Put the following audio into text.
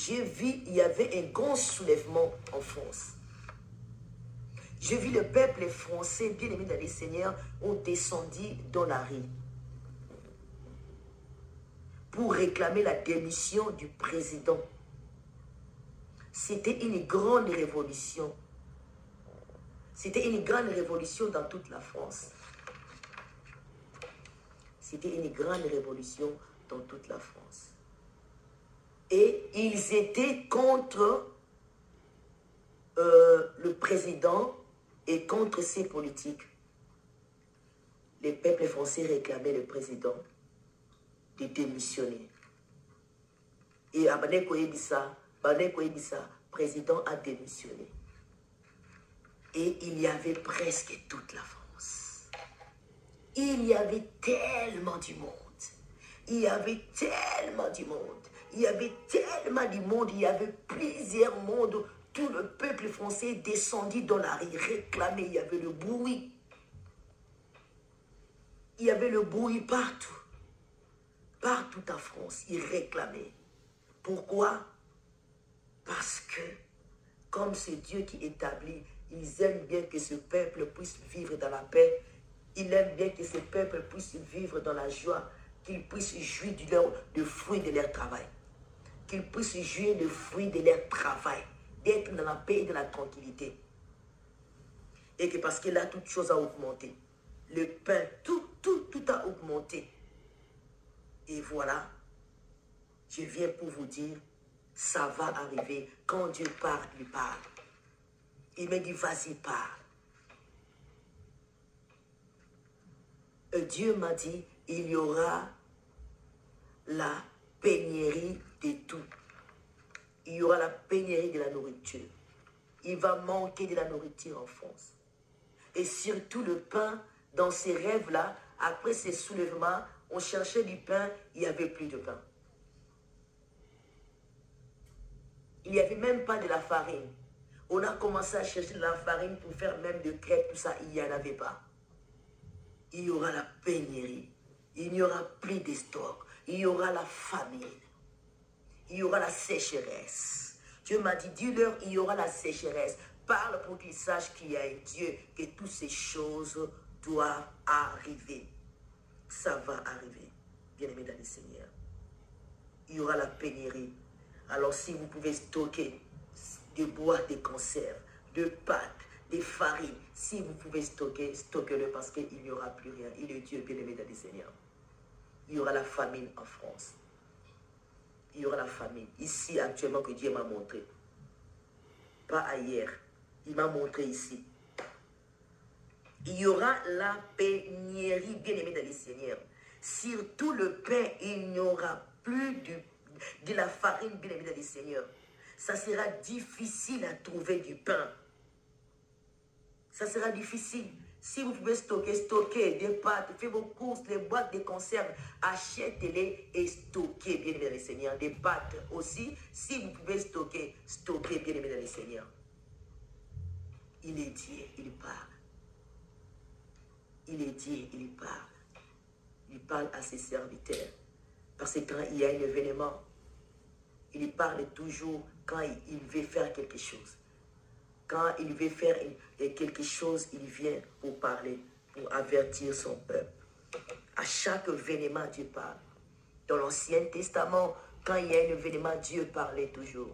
j'ai vu, il y avait un grand soulèvement en France. J'ai vu le peuple français, bien aimé dans les seigneurs, ont descendu dans la rue pour réclamer la démission du président. C'était une grande révolution. C'était une grande révolution dans toute la France. C'était une grande révolution dans toute la France. Et ils étaient contre le président et contre ses politiques. Les peuples français réclamaient le président de démissionner. Et Abane Koyebisa, le président a démissionné. Et il y avait presque toute la France. Il y avait tellement du monde. Il y avait tellement du monde. Il y avait tellement du monde. Il y avait plusieurs mondes. Tout le peuple français descendit dans la rue, réclamait. Il y avait le bruit. Il y avait le bruit partout. Partout en France, ils réclamaient. Pourquoi? Parce que, comme c'est Dieu qui établit, ils aiment bien que ce peuple puisse vivre dans la paix. Ils aiment bien que ce peuple puisse vivre dans la joie, qu'ils puissent jouir du fruit de leur travail. Qu'ils puissent jouir du fruit de leur travail, d'être dans la paix et dans la tranquillité. Et que parce que là, toute chose a augmenté. Le pain, tout a augmenté. Et voilà, je viens pour vous dire, ça va arriver. Quand Dieu parle, il parle. Il me dit, vas-y, parle. Dieu m'a dit, il y aura la pénurie de tout. Il y aura la pénurie de la nourriture. Il va manquer de la nourriture en France. Et surtout le pain, dans ces rêves-là, après ces soulèvements, on cherchait du pain, il n'y avait plus de pain. Il n'y avait même pas de la farine. On a commencé à chercher de la farine pour faire même de crêpes, tout ça, il n'y en avait pas. Il y aura la pénurie. Il n'y aura plus de stock. Il y aura la famine. Il y aura la sécheresse. Dieu m'a dit, dis-leur, il y aura la sécheresse. Parle pour qu'ils sachent qu'il y a un Dieu, que toutes ces choses doivent arriver. Ça va arriver, bien-aimés dans le Seigneur. Il y aura la pénurie. Alors si vous pouvez stocker des boîtes de conserve, de pâtes, des farines, si vous pouvez stocker, stockez-le parce qu'il n'y aura plus rien. Il est Dieu, bien-aimé dans le Seigneur. Il y aura la famine en France. Il y aura la famine. Ici, actuellement, que Dieu m'a montré. Pas ailleurs. Il m'a montré ici. Il y aura la pénurie, bien-aimé dans le Seigneur. Surtout le pain, il n'y aura plus de la farine, bien-aimé dans le Seigneur. Ça sera difficile à trouver du pain. Ça sera difficile. Si vous pouvez stocker des pâtes, faites vos courses, les boîtes de conserve, achetez-les et stockez, bien-aimé dans le Seigneur. Des pâtes aussi, si vous pouvez stocker, stockez, bien-aimé dans le Seigneur. Il est Dieu, il parle. Il est Dieu, il parle. Il parle à ses serviteurs. Parce que quand il y a un événement, il parle toujours quand il veut faire quelque chose. Quand il veut faire quelque chose, il vient pour parler, pour avertir son peuple. À chaque événement, Dieu parle. Dans l'Ancien Testament, quand il y a un événement, Dieu parlait toujours.